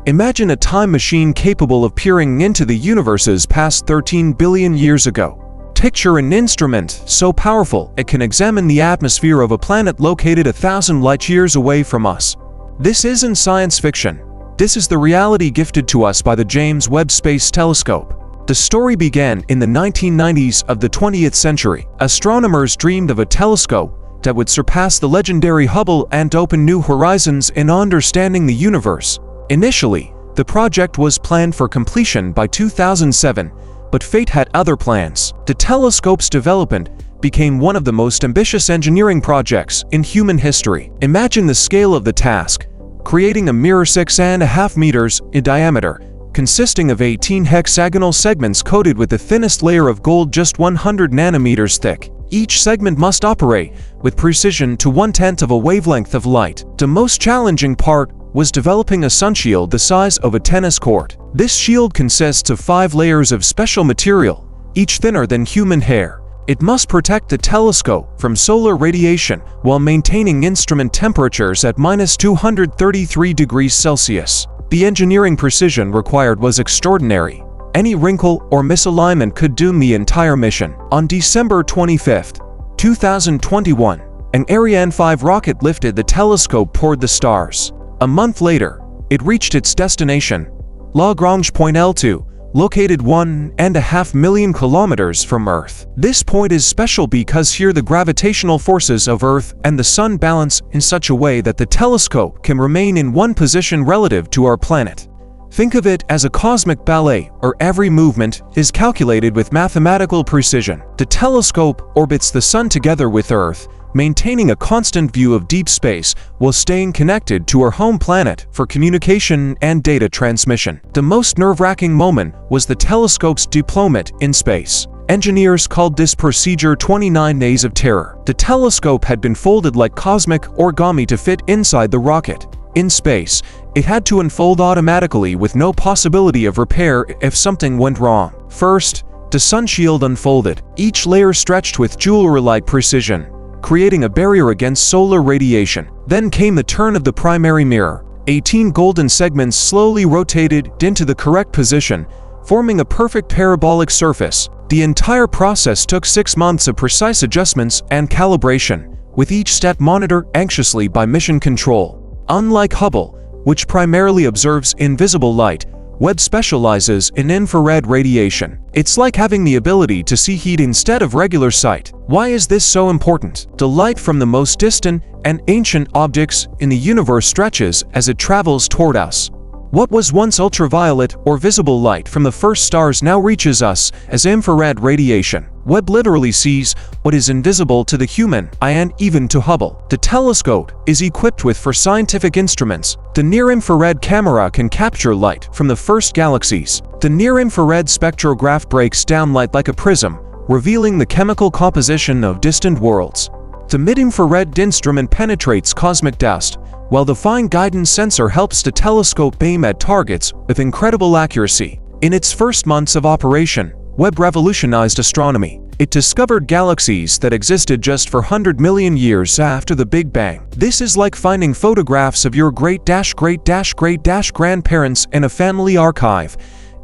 Imagine a time machine capable of peering into the universe's past 13 billion years ago. Picture an instrument so powerful it can examine the atmosphere of a planet located 1,000 light-years away from us. This isn't science fiction. This is the reality gifted to us by the James Webb Space Telescope. The story began in the 1990s of the 20th century. Astronomers dreamed of a telescope that would surpass the legendary Hubble and open new horizons in understanding the universe. Initially, the project was planned for completion by 2007, but fate had other plans. The telescope's development became one of the most ambitious engineering projects in human history. Imagine the scale of the task: creating a mirror 6.5 meters in diameter, consisting of 18 hexagonal segments coated with the thinnest layer of gold just 100 nanometers thick. Each segment must operate with precision to 1/10 of a wavelength of light. The most challenging part was developing a sunshield the size of a tennis court. This shield consists of 5 layers of special material, each thinner than human hair. It must protect the telescope from solar radiation while maintaining instrument temperatures at -233 degrees Celsius. The engineering precision required was extraordinary. Any wrinkle or misalignment could doom the entire mission. On December 25, 2021, an Ariane 5 rocket lifted the telescope toward the stars. A month later, it reached its destination, Lagrange Point L2, located 1.5 million kilometers from Earth. This point is special because here the gravitational forces of Earth and the Sun balance in such a way that the telescope can remain in one position relative to our planet. Think of it as a cosmic ballet, where every movement is calculated with mathematical precision. The telescope orbits the Sun together with Earth, maintaining a constant view of deep space while staying connected to our home planet for communication and data transmission. The most nerve-wracking moment was the telescope's deployment in space. Engineers called this procedure 29 Days of Terror. The telescope had been folded like cosmic origami to fit inside the rocket. In space, it had to unfold automatically with no possibility of repair if something went wrong. First, the sunshield unfolded, each layer stretched with jewelry-like precision, creating a barrier against solar radiation. Then came the turn of the primary mirror. 18 golden segments slowly rotated into the correct position, forming a perfect parabolic surface. The entire process took 6 months of precise adjustments and calibration, with each step monitored anxiously by mission control. Unlike Hubble, which primarily observes invisible light, Webb specializes in infrared radiation. It's like having the ability to see heat instead of regular sight. Why is this so important? The light from the most distant and ancient objects in the universe stretches as it travels toward us. What was once ultraviolet or visible light from the first stars now reaches us as infrared radiation. Webb literally sees what is invisible to the human eye and even to Hubble. The telescope is equipped with 4 scientific instruments. The near-infrared camera can capture light from the first galaxies. The near-infrared spectrograph breaks down light like a prism, revealing the chemical composition of distant worlds. The mid-infrared instrument penetrates cosmic dust, while the fine guidance sensor helps the telescope aim at targets with incredible accuracy. In its first months of operation, Webb revolutionized astronomy. It discovered galaxies that existed just 400 million years after the Big Bang. This is like finding photographs of your great-great-great-grandparents in a family archive,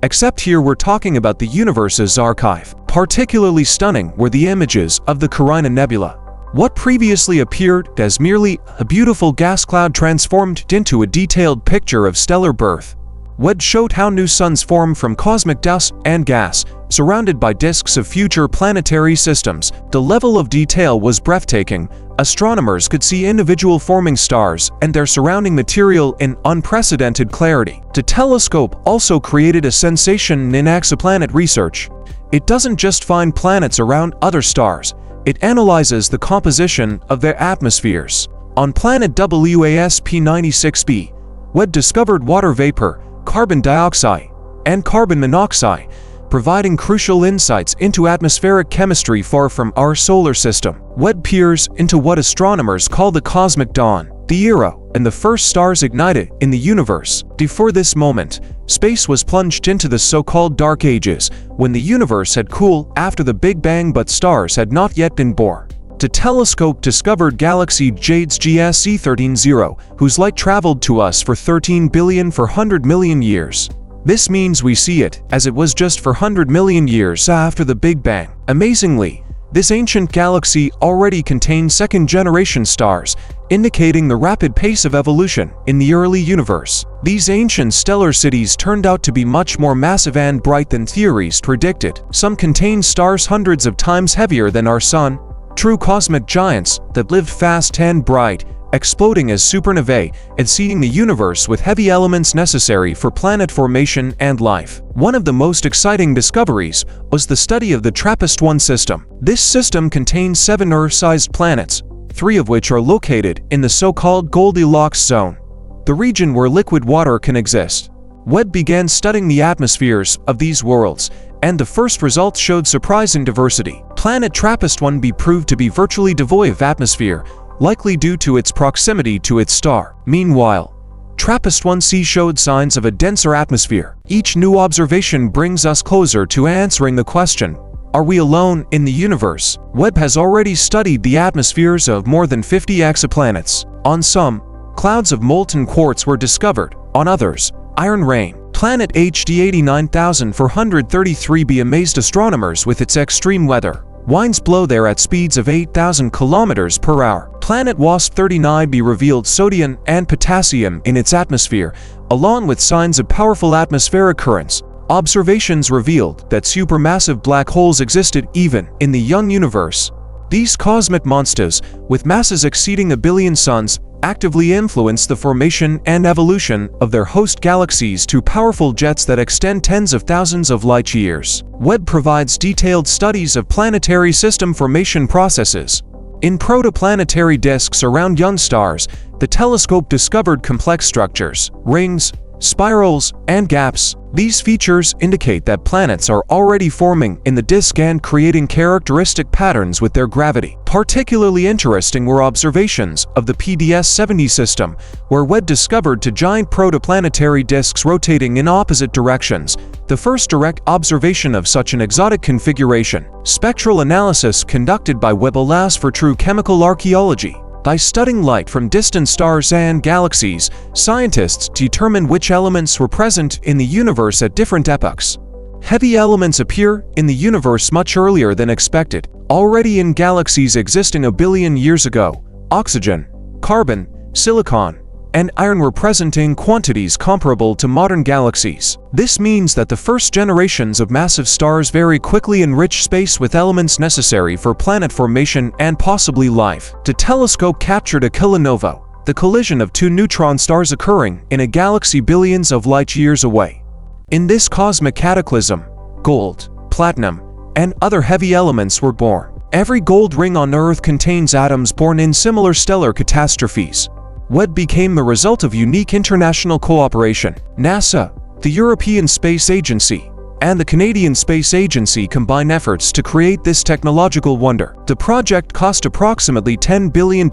except here we're talking about the universe's archive. Particularly stunning were the images of the Carina Nebula. What previously appeared as merely a beautiful gas cloud transformed into a detailed picture of stellar birth. Webb showed how new suns form from cosmic dust and gas, surrounded by disks of future planetary systems. The level of detail was breathtaking. Astronomers could see individual forming stars and their surrounding material in unprecedented clarity. The telescope also created a sensation in exoplanet research. It doesn't just find planets around other stars. It analyzes the composition of their atmospheres. On planet WASP-96b, Webb discovered water vapor, carbon dioxide, and carbon monoxide, providing crucial insights into atmospheric chemistry far from our solar system. Webb peers into what astronomers call the cosmic dawn, the era when the first stars ignited in the universe. Before this moment, space was plunged into the so-called Dark Ages, when the universe had cooled after the Big Bang but stars had not yet been born. The telescope discovered galaxy JWST 13-0, whose light traveled to us for 13,400 million years. This means we see it, as it was just 400 million years after the Big Bang. Amazingly, this ancient galaxy already contained second-generation stars, indicating the rapid pace of evolution in the early universe. These ancient stellar cities turned out to be much more massive and bright than theories predicted. Some contained stars hundreds of times heavier than our Sun, true cosmic giants that lived fast and bright, exploding as supernovae and seeding the universe with heavy elements necessary for planet formation and life. One of the most exciting discoveries was the study of the TRAPPIST-1 system. This system contains 7 Earth-sized planets, 3 of which are located in the so-called Goldilocks zone, the region where liquid water can exist. Webb began studying the atmospheres of these worlds, and the first results showed surprising diversity. Planet TRAPPIST-1b proved to be virtually devoid of atmosphere, likely due to its proximity to its star. Meanwhile, TRAPPIST-1c showed signs of a denser atmosphere. Each new observation brings us closer to answering the question, are we alone in the universe? Webb has already studied the atmospheres of more than 50 exoplanets. On some, clouds of molten quartz were discovered. On others, iron rain. Planet HD 89433b amazed astronomers with its extreme weather. Winds blow there at speeds of 8,000 kilometers per hour. Planet WASP 39b revealed sodium and potassium in its atmosphere, along with signs of powerful atmospheric currents. Observations revealed that supermassive black holes existed even in the young universe. These cosmic monsters, with masses exceeding 1 billion suns, actively influence the formation and evolution of their host galaxies through powerful jets that extend tens of thousands of light years. Webb provides detailed studies of planetary system formation processes. In protoplanetary disks around young stars, the telescope discovered complex structures, rings, spirals, and gaps. These features indicate that planets are already forming in the disk and creating characteristic patterns with their gravity. Particularly interesting were observations of the PDS-70 system, where Webb discovered 2 giant protoplanetary disks rotating in opposite directions, the first direct observation of such an exotic configuration. Spectral analysis conducted by Webb allows for true chemical archaeology. By studying light from distant stars and galaxies, scientists determine which elements were present in the universe at different epochs. Heavy elements appear in the universe much earlier than expected. Already in galaxies existing 1 billion years ago, oxygen, carbon, silicon, and iron were present in quantities comparable to modern galaxies. This means that the first generations of massive stars very quickly enrich space with elements necessary for planet formation and possibly life. The telescope captured a kilonova, the collision of 2 neutron stars occurring in a galaxy billions of light years away. In this cosmic cataclysm, gold, platinum, and other heavy elements were born. Every gold ring on Earth contains atoms born in similar stellar catastrophes. Webb became the result of unique international cooperation. NASA, the European Space Agency, and the Canadian Space Agency combine efforts to create this technological wonder. The project cost approximately $10 billion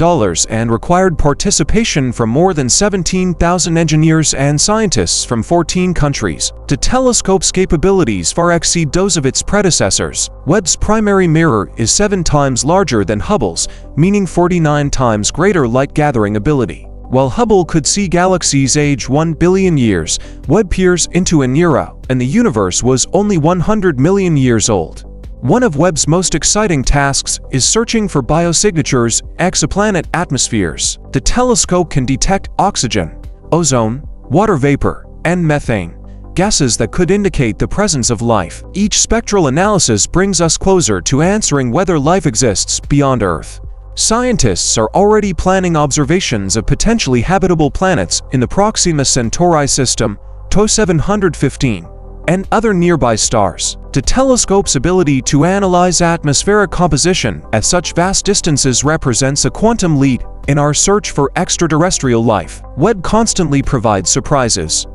and required participation from more than 17,000 engineers and scientists from 14 countries. The telescope's capabilities far exceed those of its predecessors. Webb's primary mirror is 7 times larger than Hubble's, meaning 49 times greater light-gathering ability. While Hubble could see galaxies age 1 billion years, Webb peers into an era, and the universe was only 100 million years old. One of Webb's most exciting tasks is searching for biosignatures, exoplanet atmospheres. The telescope can detect oxygen, ozone, water vapor, and methane, gases that could indicate the presence of life. Each spectral analysis brings us closer to answering whether life exists beyond Earth. Scientists are already planning observations of potentially habitable planets in the Proxima Centauri system, TO 715, and other nearby stars. The telescope's ability to analyze atmospheric composition at such vast distances represents a quantum leap in our search for extraterrestrial life. Webb constantly provides surprises.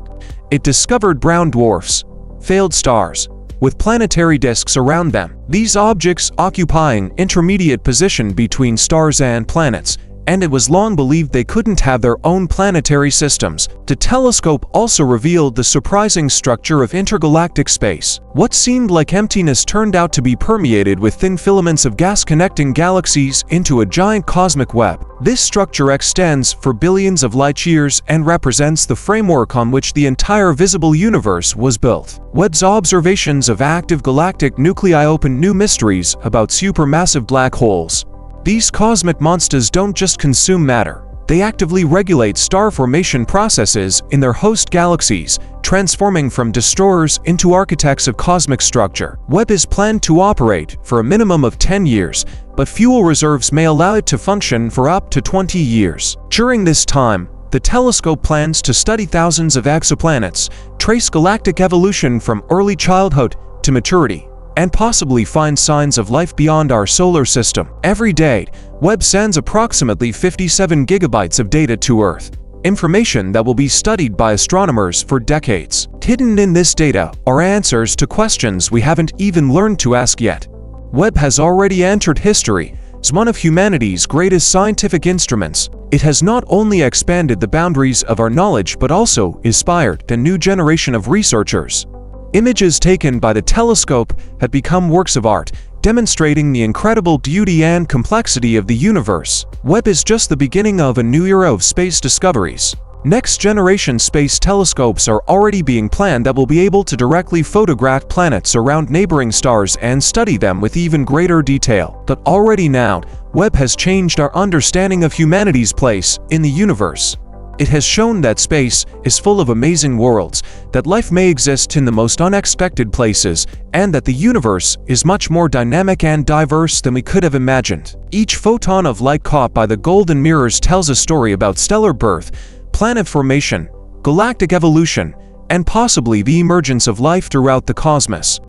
It discovered brown dwarfs, failed stars, with planetary disks around them. These objects occupying intermediate position between stars and planets, and it was long believed they couldn't have their own planetary systems. The telescope also revealed the surprising structure of intergalactic space. What seemed like emptiness turned out to be permeated with thin filaments of gas connecting galaxies into a giant cosmic web. This structure extends for billions of light-years and represents the framework on which the entire visible universe was built. Webb's observations of active galactic nuclei open new mysteries about supermassive black holes. These cosmic monsters don't just consume matter, they actively regulate star formation processes in their host galaxies, transforming from destroyers into architects of cosmic structure. Webb is planned to operate for a minimum of 10 years, but fuel reserves may allow it to function for up to 20 years. During this time, the telescope plans to study thousands of exoplanets, trace galactic evolution from early childhood to maturity, and possibly find signs of life beyond our solar system. Every day, Webb sends approximately 57 gigabytes of data to Earth, information that will be studied by astronomers for decades. Hidden in this data are answers to questions we haven't even learned to ask yet. Webb has already entered history as one of humanity's greatest scientific instruments. It has not only expanded the boundaries of our knowledge but also inspired a new generation of researchers. Images taken by the telescope have become works of art, demonstrating the incredible beauty and complexity of the universe. Webb is just the beginning of a new era of space discoveries. Next-generation space telescopes are already being planned that will be able to directly photograph planets around neighboring stars and study them with even greater detail. But already now, Webb has changed our understanding of humanity's place in the universe. It has shown that space is full of amazing worlds, that life may exist in the most unexpected places, and that the universe is much more dynamic and diverse than we could have imagined. Each photon of light caught by the golden mirrors tells a story about stellar birth, planet formation, galactic evolution, and possibly the emergence of life throughout the cosmos.